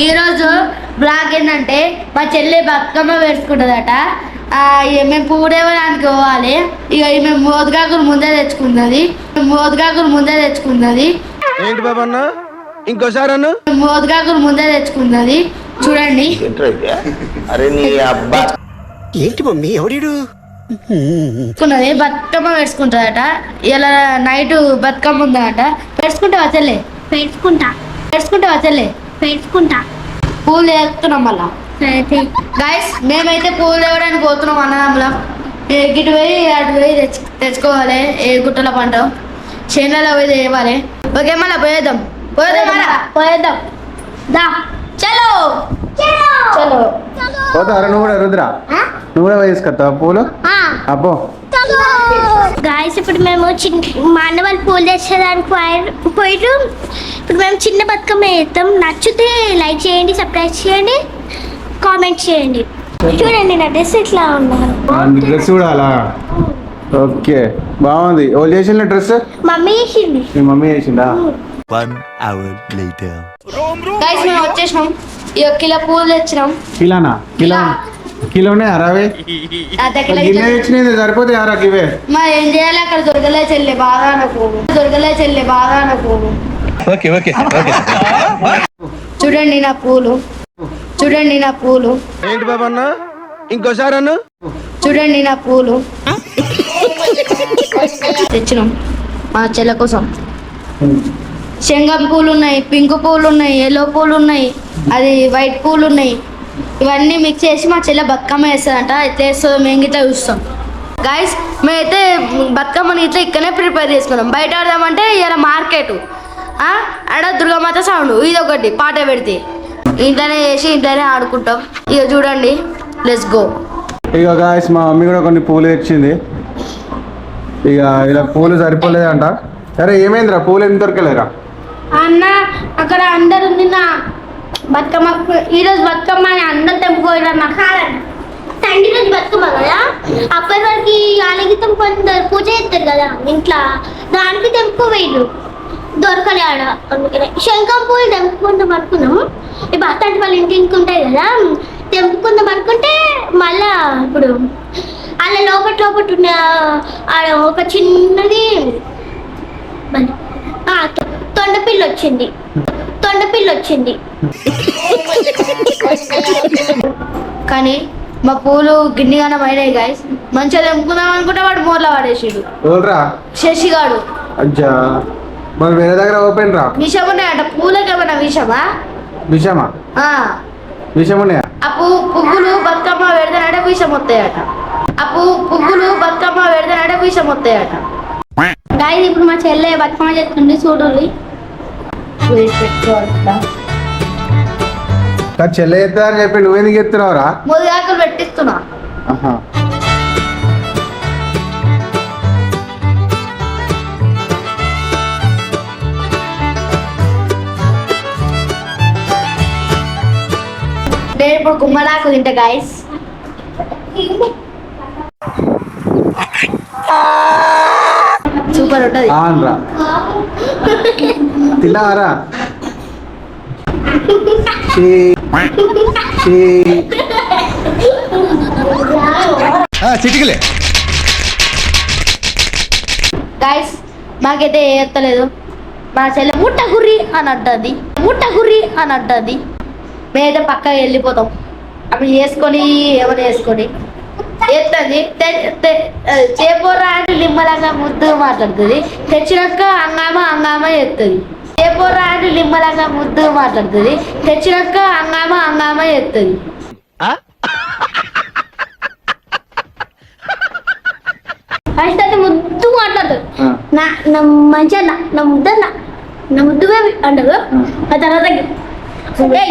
ఈరోజు బ్లాగ్ ఏంటంటే మా చెల్లి బతుకమ్మ వేసుకుంటుందట. మేము పూడేవడానికి పోవాలి. ఇక మేము మోదగాకులు ముందే తెచ్చుకున్నది ఏంటి బాబా అన్న ఇంకోసారి అన్న మోదగాకులు ముందే తెచ్చుకున్నది. చూడండి. అరే నీ అబ్బా ఏంటి మమ్మీ ఎవడు బతుకమ్మ వేసుకుంటుందట. ఇలా నైట్ బతుకమ్మ ఉందట. పెట్టుకుంటావా చెల్లి? పెట్టుకుంటావా చెల్లి? పూలు వేస్తున్నాం మళ్ళా. గైస్ మేమైతే పూలు తేవడానికి పోతున్నాం అన్నదమ్ములం. గిటు పోయి అటు పోయి తెచ్చుకోవాలి. ఏ గుట్టల పంట చేనులలో పోయి తేవాలి. ఓకే మళ్ళీ పోయేద్దాం దా చలో చలో. పోతారా నువ్వు కూడా? రుద్ర నువ్వు కూడా వేసుకొస్తావా పూలు? అబ్బో గాయస్ ఇప్పుడు మేము మా అన్న వాళ్ళు పూలు తెచ్చేదానికి పోయిటు. ఇప్పుడు మేము చిన్న బతుకమ్మ వేస్తాం. నచ్చితే లైక్ చేయండి, సబ్స్క్రైబ్ చేయండి, కామెంట్ చేయండి. చూడండి నా డ్రెస్ ఎట్లా ఉన్నారు. డ్రెస్ కూడా అలా ఓకే బాగుంది. వాళ్ళు చేసిన డ్రెస్ మమ్మీ వేసింది. మీ మమ్మీ చేసిందా? 1 hour later. గైస్ మేము వచ్చేసినాం. ఇక కిలో పూలు తెచ్చినాం. కిలోనే అరవై గిన్నె తెచ్చినది సరిపోతే అరకి ఇవే. మా ఏం చేయాలి? అక్కడ దొరకలే చెల్లె బాగా అనుకో. చూడండి నా పూలు. ఏంటి బాబా అన్న ఇంకోసారి అన్న చూడండి నా పూలు తెచ్చినాం మా చెల్లె కోసం. శంగం పూలు ఉన్నాయి, పింక్ పూలు ఉన్నాయి, ఎల్లో పూలు ఉన్నాయి, అది వైట్ పూలు ఉన్నాయి. ఇవన్నీ మిక్స్ చేసి మా చెల్లె బతుకమ్మ వేస్తుందంట. అయితే వేస్తుందో మేము గిట్లా చూస్తాం. గాయస్ మేమైతే బతుకమ్మని ఇట్లా ఇక్కడనే ప్రిపేర్ చేసుకున్నాం. బయట ఆడదామంటే ఇలా మార్కెట్ ఆడ దుర్గామాత సౌండ్ ఇది ఒకటి పాట పెడితే ఇంట్లోనే చేసి ఇంట్లోనే ఆడుకుంటాం. ఇక చూడండి లెట్స్ గో. ఇక గాయస్ మా మమ్మీ కూడా కొన్ని పూలు తెచ్చింది. ఇక ఇలా పూలు సరిపోలేదంట. సరే ఏమైందిరా పూలు ఎందుకు దొరకలేరా? అన్న అక్కడ అందరు నిన్న బతుకమ్మ ఈరోజు బతుకమ్మ అని అందరు తెంపుకోరు. నాకు తండ్రి రోజు బతుకమ్మ కదా, అప్పటి వరకు ఆలగితం కొందరు పూజ చేస్తారు కదా ఇంట్లో, దానికి తెంపుకోవేరు దొరకలే ఆడ. అందుకనే శంఖం పూలు తెంపుకుందాం అనుకున్నాము. ఈ భర్త వాళ్ళ ఇంటికి ఉంటాయి కదా, తెంపుకుందాం అనుకుంటే మళ్ళా ఇప్పుడు అలా లోపల ఉన్న ఆడ ఒక చిన్నది తొండపిల్ల వచ్చింది. కానీ మా పూలు గిన్నెగానం అయినాయి గాయస్. మంచిగా తెంపుకుందాం అనుకుంటే వాడు మోర్లో పడేసాడు శశిగాడు. అజ్జా మరి వేరే దగ్గర ఓపెన్ రా. విషం ఉన్నాయంట పూలకి. ఏమన్నా విషమా? ఉన్నాయా? ఆ పువ్వులు బతుకమ్మ పెడతానంటే విషం వస్తాయట. గాయస్ ఇప్పుడు మా చెల్లె బతుకమ్మ చేస్తుంది చూడండి. చెల్లె ఎత్తా అని చెప్పి నువ్వెందుకు ఎత్తున్నావురా? మొదలాకులు పెట్టిస్తున్నా. నేను ఇప్పుడు గుమ్మడాకు తింటా గాయస్. సూపర్ ఉంటది. తిన్నారా? చిటికలే గాయస్ మాకైతే ఎత్తలేదు. మా చెల్లె ముట్ట గుర్రి అని అంటది. మేమైతే పక్కగా వెళ్ళిపోతాం. అవి వేసుకొని ఏమైనా వేసుకొని ఎత్తది. చేపోరా అని నిమ్మలంగా ముద్దు మాట్లాడుతుంది. తెచ్చినాక అంగామా ఎత్తది. చేపోరా అని నిమ్మలంగా ముద్దు మాట్లాడుతుంది. తెచ్చినాక అంగామా ఎత్తది. ఫస్ట్ అయితే ముద్దు మాట్లాడుతుంది. మంచిగా నా ముద్దు అంటారు. ఆ తర్వాత అవి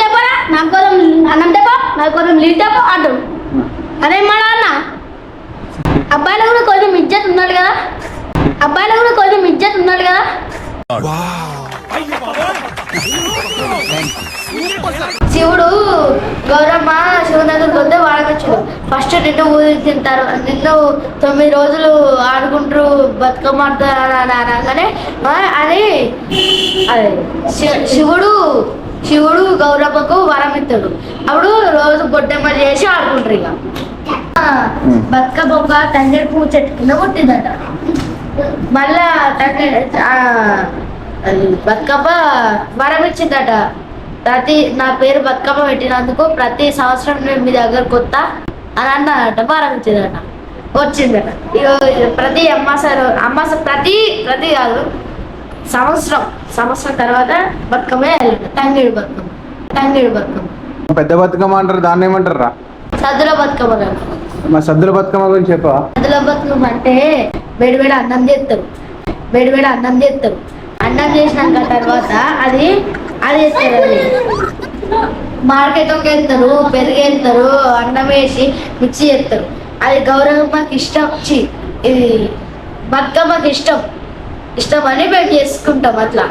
తెపోరా, నా కోసం అన్నం తెపో, నా కోసం నీళ్ళు తెపో అంటారు. అదే మా నాన్న. అబ్బాయిలో కూడా కొంచెం ఇజ్జత్ ఉన్నాడు కదా. శివుడు గౌరమ్మ శివుని దగ్గరికి వస్తే వాడకొచ్చాడు. ఫస్ట్ నిన్ను ఊదింటారు. నిన్ను 9 రోజులు ఆడుకుంటారు బతుకమ్మ ఆడతారు అనగానే అది శివుడు శివుడు గౌరమ్మకు వరం ఇస్తాడు. అప్పుడు రోజు గొడ్డెమ్మ చేసి ఆడుకుంటారు. ఇక బతుకమ్మ ఒక తంగేడు పువ్వు చెట్టు కింద పుట్టిందట. మళ్ళా అది బతుకమ్మ వరం ఇచ్చిందట. నా పేరు బతుకమ్మ పెట్టినందుకు ప్రతి సంవత్సరం నేను మీ దగ్గరకు వస్తా అని అన్నాడట. వరం ఇచ్చిందట, వచ్చిందట. ప్రతి అమ్మాస ప్రతి కాదు సంవత్సరం తర్వాత బతుకమ్మ తంగేడు బతుకమ్మ. పెద్ద బతుకమ్మ అంటారు, దాన్ని ఏమంటారు రా? సద్దుల బతుకమ్మ గారు. మా సద్దుల బతుకమ్మ గురించి చెప్పవా? సద్దుల బతుకమ్మ అంటే వేడివేడి అన్నం చేస్తారు. అన్నం చేసినాక తర్వాత అది వేస్తారు. అది మార్కెట్ వేస్తారు, పెరుగు వేస్తారు, అన్నం వేసి మిక్సీ చేస్తారు. అది గౌరవమ్మకి ఇష్టం. ఇది బతుకమ్మకి ఇష్టం అని మేము చేసుకుంటాం. అట్లా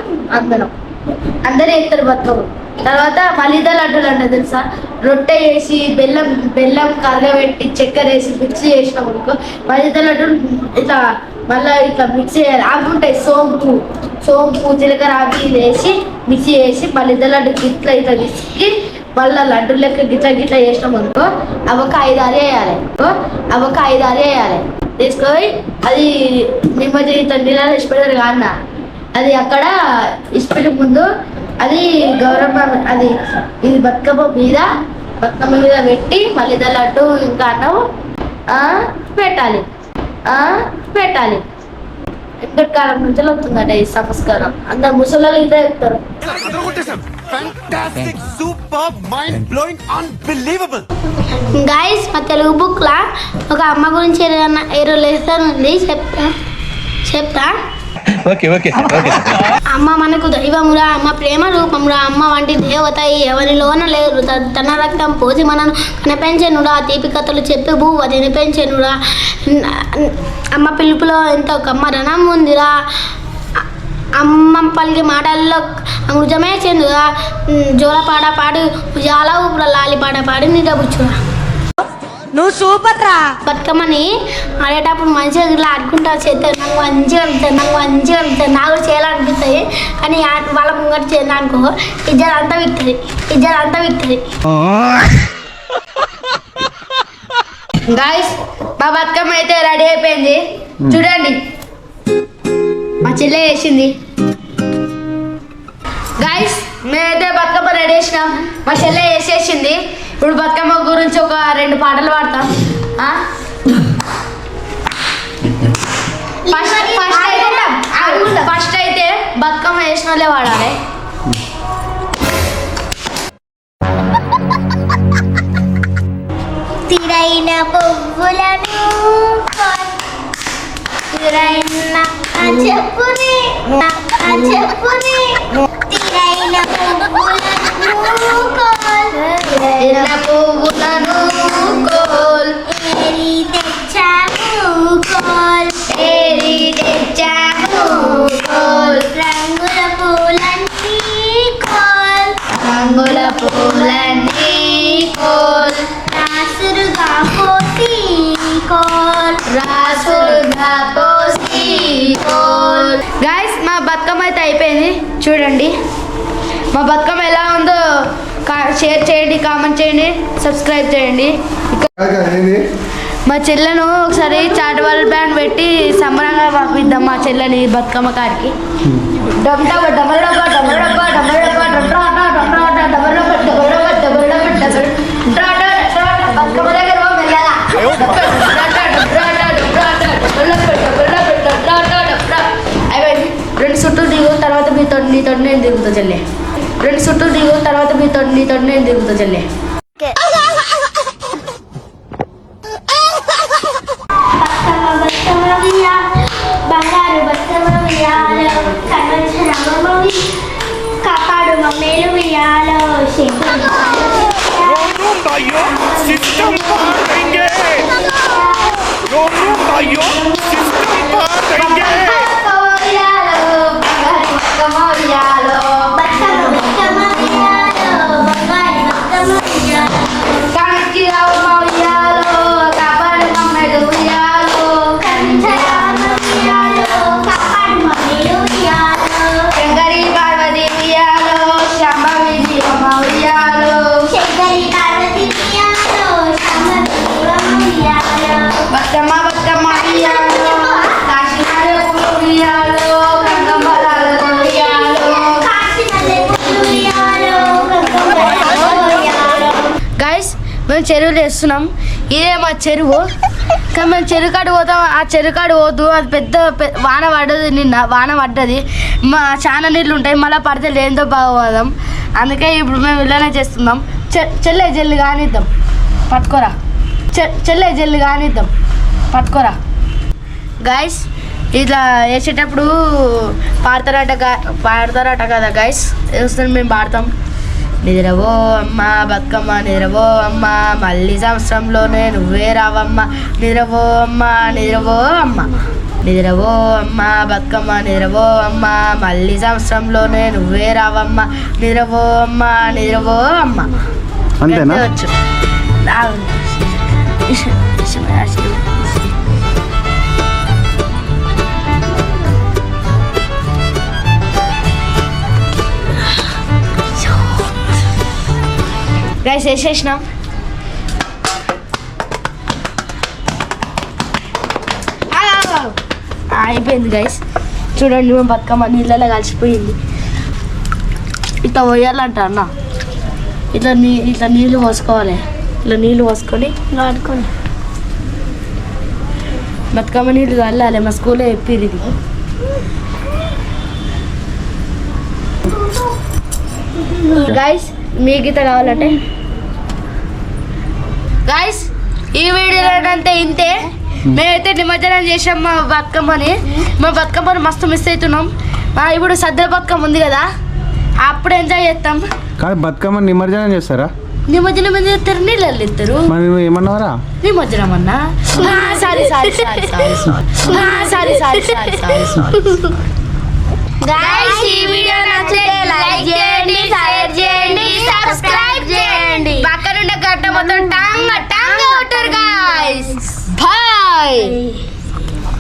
అందరూ వేస్తారు బతుకమ్మ. తర్వాత మలిద లడ్డూలు అంటే తెలుసా? రొట్టె వేసి బెల్లం కరగబెట్టి చక్కెర వేసి మిక్సీ చేసినాం అనుకో మలిద లడ్డూలు ఇట్లా మళ్ళీ ఇట్లా మిక్సీ చేయాలి. అవి ఉంటాయి సోంపు జీలకర్ర అవి వేసి మిక్సీ చేసి మలిద లడ్డు ఇట్లా విసికి మళ్ళీ లడ్డు లెక్క గిట్లా చేసినాం అనుకో అవొక 5-6 వేయాలి. తీసుకొని అది నిమ్మ జీవితం నీళ్ళలో ఇష్టపెడతారు కాన్న. అది అక్కడ ఇష్టపెట్టే ముందు అది గౌరమ్మ ఇది బతుకమ్మ మీద పెట్టి మళ్ళీ లడ్డు ఇంకా అన్నం పెట్టాలి. ఎక్కడి కాలం నుంచి వస్తుందట ఈ సంస్కారం. అందరు ముసలి ఇదే చెప్తారు. గైస్, మా తెలుగు బుక్ లా ఒక అమ్మ గురించి ఏదో లెసన్ ఉంది, చెప్తా. అమ్మ మనకు దైవమురా, అమ్మ ప్రేమ రూపమురా, అమ్మ వంటి దేవత ఎవరిలోన లేరు. తన రక్తం పోసి మనను కనిపెంచెనురా, తీపి కథలు చెప్పి భూవతిని పెంచెనురా. అమ్మ పిలుపులో ఎంతో కమ్మదనం ఉందిరా. అమ్మ పలికి మాటల్లో అమృతమే చెందురా. జోలపాట పాడి ఉజాల ఊపుల లాలిపాట పాడి నిద్రపుచ్చురా. నువ్వు సూపర్ రా. బతుకమ్మని ఆడేటప్పుడు మంచిగా ఇట్లా ఆడుకుంటా చేస్తారు. నాకు మంచిగా అనిపిస్తుంది, నాకు చేయాలనిపిస్తుంది. కానీ వాళ్ళ ముంగట చేయాలి అనుకో ఇజ్జత్ అంతా విక్తుంది. గాయస్, మా బతుకమ్మ అయితే రెడీ అయిపోయింది. చూడండి, మా చెల్లె వేసింది. గాయస్, మేమైతే బతుకమ్మ రెడీ చేసినాం. మా చెల్లె వేసేసింది. ఇప్పుడు బతుకమ్మ గురించి ఒక 2 పాటలు పాడతాం. ఫస్ట్ అయితే బతుకమ్మ వేసిన వాళ్ళే వాడాలి. తిరైన పువ్వులను చెప్పుని తిరైన పువ్వులను ఏరి తెచ్చాము కోల్ రంగుల పూలన్నీ కోల్ రాసులుగా పోసి కోల్. గాయస్, మా బతుకమ్మ అయితే అయిపోయింది. చూడండి మా బతుకమ్మ ఎలా ఉందో షేర్ చేయండి, కామెంట్ చేయండి, సబ్స్క్రైబ్ చేయండి. మా చెల్లెను ఒకసారి చాటవాల్ బ్యాండ్ పెట్టి సంబరంగా పంపిద్దాం మా చెల్లెని బతుకమ్మ కాడికి. బతుకమ్మ దగ్గర అయిపోయింది. 2 చుట్టూ దిగు తర్వాత నీతో నేను దిగుతా చెల్లె. 2 చుట్టూ దిగు తర్వాత నీతో నేను దిగుతా చెల్లె. బంగారు బతుకమ్మ వియాలో కాపాడు మమ్మేలు వియాలో శంకరి పార్వతి వియాలో శాంభవి చెరువులు వేస్తున్నాం. ఇదే మా చెరువు. కానీ మేము చెరుకాడు పోతాం. ఆ చెరుకాడు పోదు, అది పెద్ద వాన పడ్డది. నిన్న వాన పడ్డది, మా చాలా నీళ్ళు ఉంటాయి. మళ్ళీ పడితే లేనితో బాగోదాం. అందుకే ఇప్పుడు మేము ఇలానే చేస్తున్నాం. చెల్లె జల్లి కానిద్దాం, పట్టుకోరా. చెల్లె జల్లి కానిద్దాం, పట్టుకోరా. గాయస్ ఇట్లా వేసేటప్పుడు పాడతారట కదా గాయస్. వేస్తాను, మేము పాడతాం. నిద్రవో అమ్మ బతుకమ్మ, నిద్రవో అమ్మ, మళ్ళీ సంవత్సరంలోనే నువ్వే రావమ్మ. నిద్రవో అమ్మ, నిద్రవో అమ్మ, నిద్రవో అమ్మ బతుకమ్మ, నిద్రవో అమ్మ, మళ్ళీ సంవత్సరంలోనే నువ్వే రావమ్మ. నిద్రవో అమ్మ, నిద్రవో అమ్మ. అంతేనా? వచ్చు. గైస్ వేసేసినాం. అయిపోయింది గైస్. చూడండి, మేము బతుకమ్మ నీళ్ళలో కలిసిపోయింది. ఇట్లా పోయాలంట అన్న. ఇట్లా నీళ్ళు పోసుకోవాలి. ఇట్లా నీళ్ళు పోసుకొని ఆడుకోండి. బతుకమ్మ నీళ్ళు చల్లాలి. మా స్కూల్లో చెప్పిర్రు ఇది. గైస్ మీ గీత కావాలంటే గైస్ ఈ వీడియోలో అంటే ఇంతే. మేమైతే నిమజ్జనం చేసాం మా బతుకమ్మని మస్తు మిస్ అవుతున్నాం. ఇప్పుడు సద్దుల బతుకమ్మ ఉంది కదా, అప్పుడు ఎంజాయ్ చేస్తాం. కానీ బతుకమ్మ నిమజ్జనం చేస్తారా? నిమజ్జనం ఏం చేస్తారు? నీళ్ళు ఇస్తారు. మరి నువ్వు ఏమన్నావరా? నిమజ్జనం అన్నా. సారీ గైస్ ఈ వీడియో నచ్చితే లైక్ చేయండి, షేర్ చేయండి, సబ్స్క్రైబ్